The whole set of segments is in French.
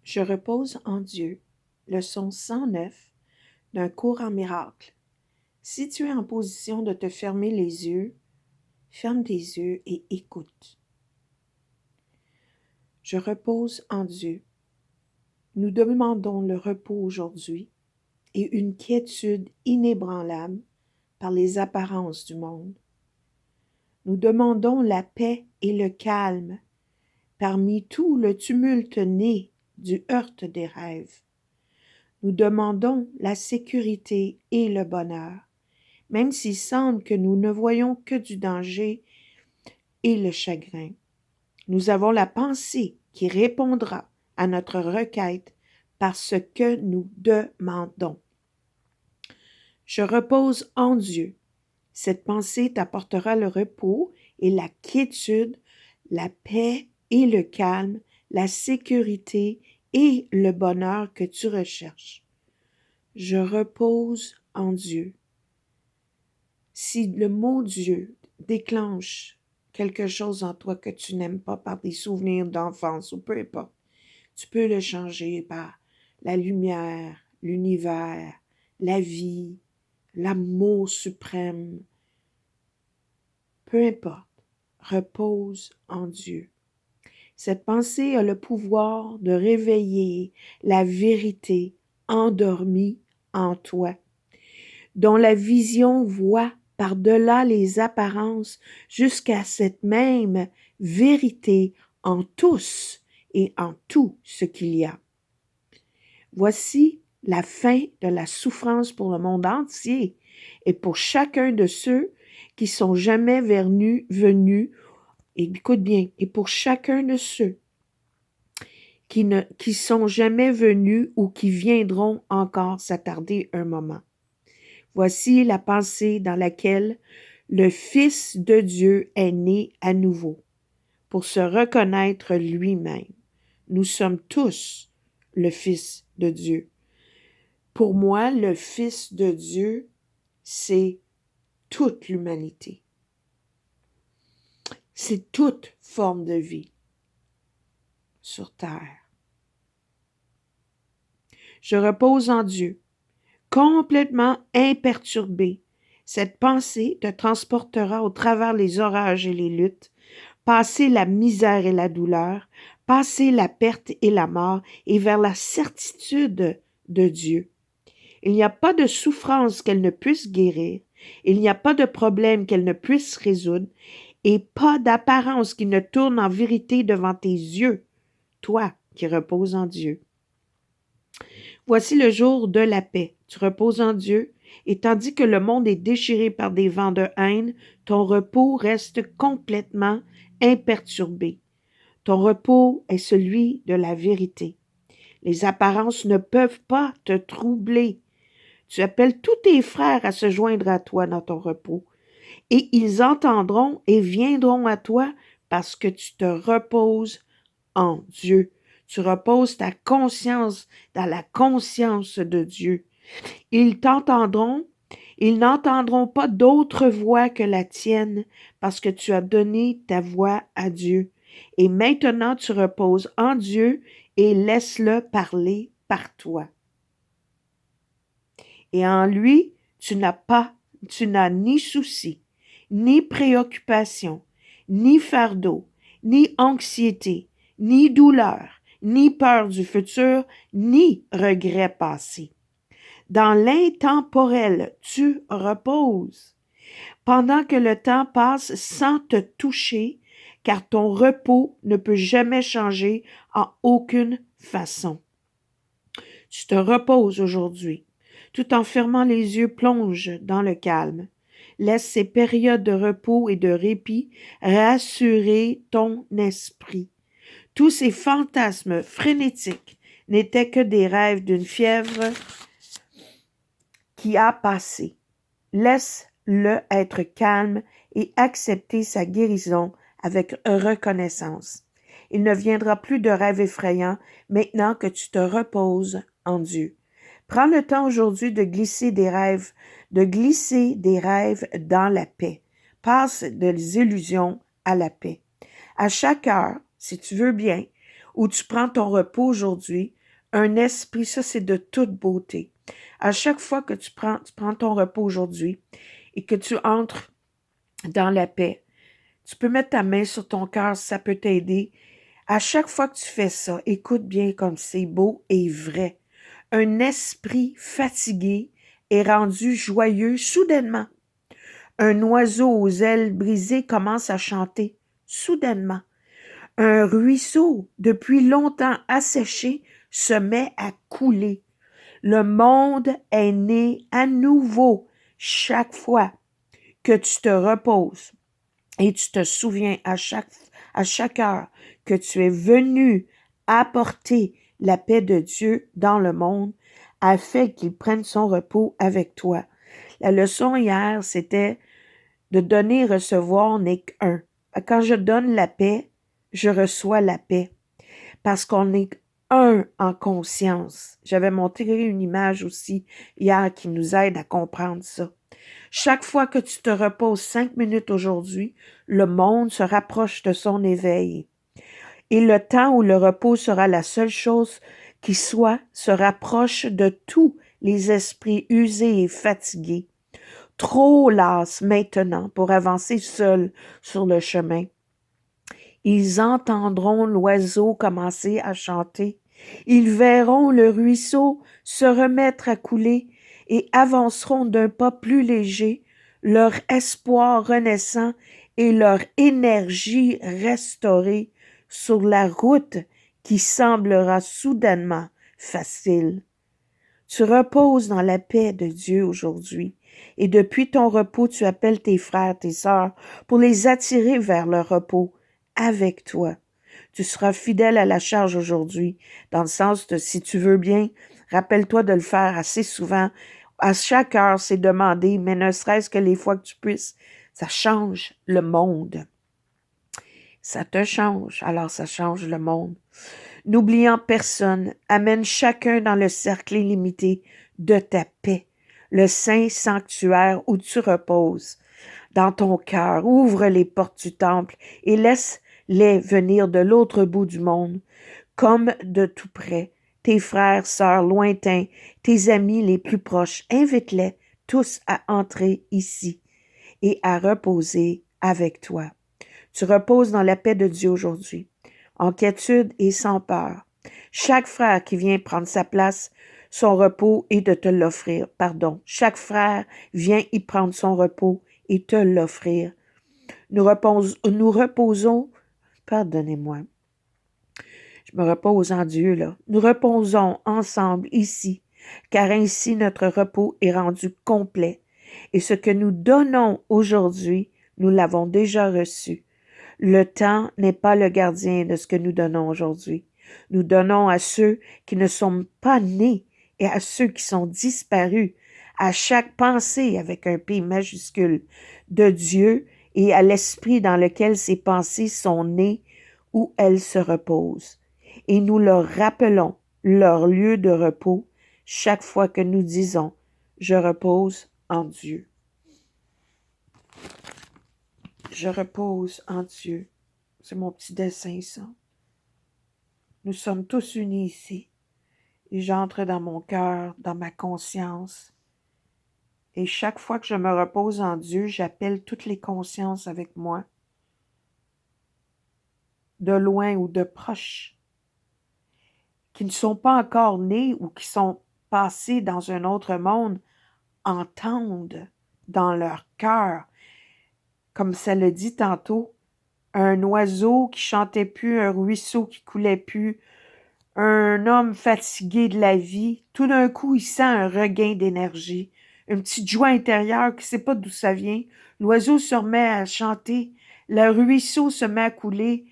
Je repose en Dieu. Leçon 109 d'un cours en miracle. Si tu es en position de te fermer les yeux, ferme tes yeux et écoute. Je repose en Dieu. Nous demandons le repos aujourd'hui et une quiétude inébranlable par les apparences du monde. Nous demandons la paix et le calme parmi tout le tumulte né du heurt des rêves. Nous demandons la sécurité et le bonheur, même s'il semble que nous ne voyons que du danger et le chagrin. Nous avons la pensée qui répondra à notre requête par ce que nous demandons. Je repose en Dieu. Cette pensée t'apportera le repos et la quiétude, la paix et le calme, la sécurité et le bonheur que tu recherches. Je repose en Dieu. Si le mot Dieu déclenche quelque chose en toi que tu n'aimes pas par des souvenirs d'enfance ou peu importe, tu peux le changer par la lumière, l'univers, la vie, l'amour suprême. Peu importe, repose en Dieu. Cette pensée a le pouvoir de réveiller la vérité endormie en toi, dont la vision voit par-delà les apparences jusqu'à cette même vérité en tous et en tout ce qu'il y a. Voici la fin de la souffrance pour le monde entier et pour chacun de ceux qui sont jamais venus, écoute bien, et pour chacun de ceux qui sont jamais venus ou qui viendront encore s'attarder un moment. Voici la pensée dans laquelle le Fils de Dieu est né à nouveau pour se reconnaître lui-même. Nous sommes tous le Fils de Dieu. Pour moi, le Fils de Dieu, c'est toute l'humanité. C'est toute forme de vie sur terre. Je repose en Dieu, complètement imperturbé. Cette pensée te transportera au travers les orages et les luttes, passer la misère et la douleur, passer la perte et la mort et vers la certitude de Dieu. Il n'y a pas de souffrance qu'elle ne puisse guérir, il n'y a pas de problème qu'elle ne puisse résoudre et pas d'apparence qui ne tourne en vérité devant tes yeux, toi qui reposes en Dieu. Voici le jour de la paix. Tu reposes en Dieu, et tandis que le monde est déchiré par des vents de haine, ton repos reste complètement imperturbé. Ton repos est celui de la vérité. Les apparences ne peuvent pas te troubler. Tu appelles tous tes frères à se joindre à toi dans ton repos, et ils entendront et viendront à toi parce que tu te reposes en Dieu. Tu reposes ta conscience dans la conscience de Dieu. Ils t'entendront, ils n'entendront pas d'autre voix que la tienne parce que tu as donné ta voix à Dieu. Et maintenant tu reposes en Dieu et laisse-le parler par toi. Et en lui, tu n'as ni souci, ni préoccupation, ni fardeau, ni anxiété, ni douleur, ni peur du futur, ni regret passé. Dans l'intemporel, tu reposes, pendant que le temps passe sans te toucher, car ton repos ne peut jamais changer en aucune façon. Tu te reposes aujourd'hui. Tout en fermant les yeux, plonge dans le calme. Laisse ces périodes de repos et de répit rassurer ton esprit. Tous ces fantasmes frénétiques n'étaient que des rêves d'une fièvre qui a passé. Laisse-le être calme et accepter sa guérison avec reconnaissance. Il ne viendra plus de rêves effrayants maintenant que tu te reposes en Dieu. Prends le temps aujourd'hui de glisser des rêves dans la paix. Passe des illusions à la paix. À chaque heure, si tu veux bien, où tu prends ton repos aujourd'hui, un esprit, ça c'est de toute beauté. À chaque fois que tu prends ton repos aujourd'hui et que tu entres dans la paix, tu peux mettre ta main sur ton cœur, ça peut t'aider. À chaque fois que tu fais ça, écoute bien comme c'est beau et vrai. Un esprit fatigué est rendu joyeux soudainement. Un oiseau aux ailes brisées commence à chanter soudainement. Un ruisseau, depuis longtemps asséché, se met à couler. Le monde est né à nouveau chaque fois que tu te reposes et tu te souviens à chaque heure que tu es venu apporter la paix de Dieu dans le monde afin qu'il prenne son repos avec toi. La leçon hier, c'était de donner et recevoir n'est qu'un. Quand je donne la paix, je reçois la paix parce qu'on est un en conscience. J'avais montré une image aussi hier qui nous aide à comprendre ça. Chaque fois que tu te reposes 5 minutes aujourd'hui, le monde se rapproche de son éveil. Et le temps où le repos sera la seule chose qui soit se rapproche de tous les esprits usés et fatigués, trop las maintenant pour avancer seuls sur le chemin. Ils entendront l'oiseau commencer à chanter. Ils verront le ruisseau se remettre à couler et avanceront d'un pas plus léger, leur espoir renaissant et leur énergie restaurée sur la route qui semblera soudainement facile. Tu reposes dans la paix de Dieu aujourd'hui et depuis ton repos, tu appelles tes frères, tes sœurs pour les attirer vers le repos avec toi. Tu seras fidèle à la charge aujourd'hui, dans le sens de si tu veux bien, rappelle-toi de le faire assez souvent. À chaque heure, c'est demandé, mais ne serait-ce que les fois que tu puisses. Ça change le monde. Ça te change, alors ça change le monde. N'oubliant personne, amène chacun dans le cercle illimité de ta paix, le saint sanctuaire où tu reposes. Dans ton cœur, ouvre les portes du temple et laisse-les venir de l'autre bout du monde, comme de tout près. Tes frères, sœurs lointains, tes amis les plus proches, invite-les tous à entrer ici et à reposer avec toi. Tu reposes dans la paix de Dieu aujourd'hui, en quiétude et sans peur. Chaque frère qui vient prendre sa place, son repos et de te l'offrir, chaque frère vient y prendre son repos et te l'offrir. Nous reposons, pardonnez-moi, je me repose en Dieu, là. Nous reposons ensemble ici, car ainsi notre repos est rendu complet. Et ce que nous donnons aujourd'hui, nous l'avons déjà reçu. Le temps n'est pas le gardien de ce que nous donnons aujourd'hui. Nous donnons à ceux qui ne sont pas nés et à ceux qui sont disparus, à chaque pensée avec un P majuscule de Dieu et à l'esprit dans lequel ces pensées sont nées où elles se reposent. Et nous leur rappelons leur lieu de repos chaque fois que nous disons « Je repose en Dieu ». Je repose en Dieu. C'est mon petit dessin, ça. Nous sommes tous unis ici. Et j'entre dans mon cœur, dans ma conscience. Et chaque fois que je me repose en Dieu, j'appelle toutes les consciences avec moi, de loin ou de proche, qui ne sont pas encore nés ou qui sont passés dans un autre monde, entendent dans leur cœur, comme ça le dit tantôt, un oiseau qui chantait plus, un ruisseau qui coulait plus, un homme fatigué de la vie, tout d'un coup, il sent un regain d'énergie, une petite joie intérieure qui ne sait pas d'où ça vient. L'oiseau se remet à chanter, le ruisseau se met à couler.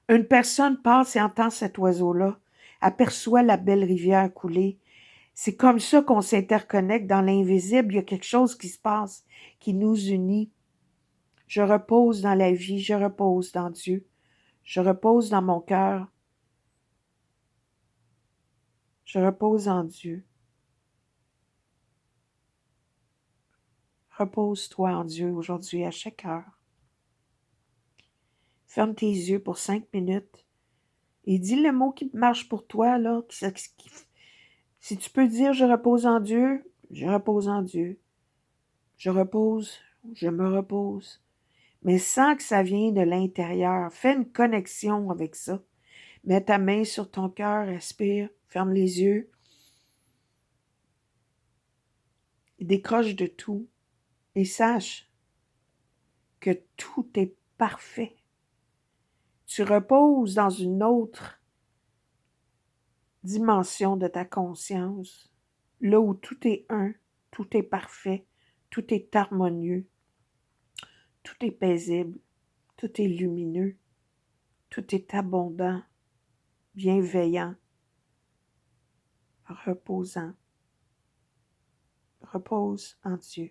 Une personne passe et entend cet oiseau-là, aperçoit la belle rivière couler. C'est comme ça qu'on s'interconnecte dans l'invisible. Il y a quelque chose qui se passe, qui nous unit. Je repose dans la vie, je repose dans Dieu. Je repose dans mon cœur. Je repose en Dieu. Repose-toi en Dieu aujourd'hui à chaque heure. Ferme tes yeux pour 5 minutes Et dis le mot qui marche pour toi, là. Si tu peux dire je repose en Dieu, je repose en Dieu. Je repose, je me repose. Mais sans que ça vienne de l'intérieur. Fais une connexion avec ça. Mets ta main sur ton cœur, respire, ferme les yeux. Décroche de tout et sache que tout est parfait. Tu reposes dans une autre dimension de ta conscience, là où tout est un, tout est parfait, tout est harmonieux, tout est paisible, tout est lumineux, tout est abondant, bienveillant, reposant. Repose en Dieu.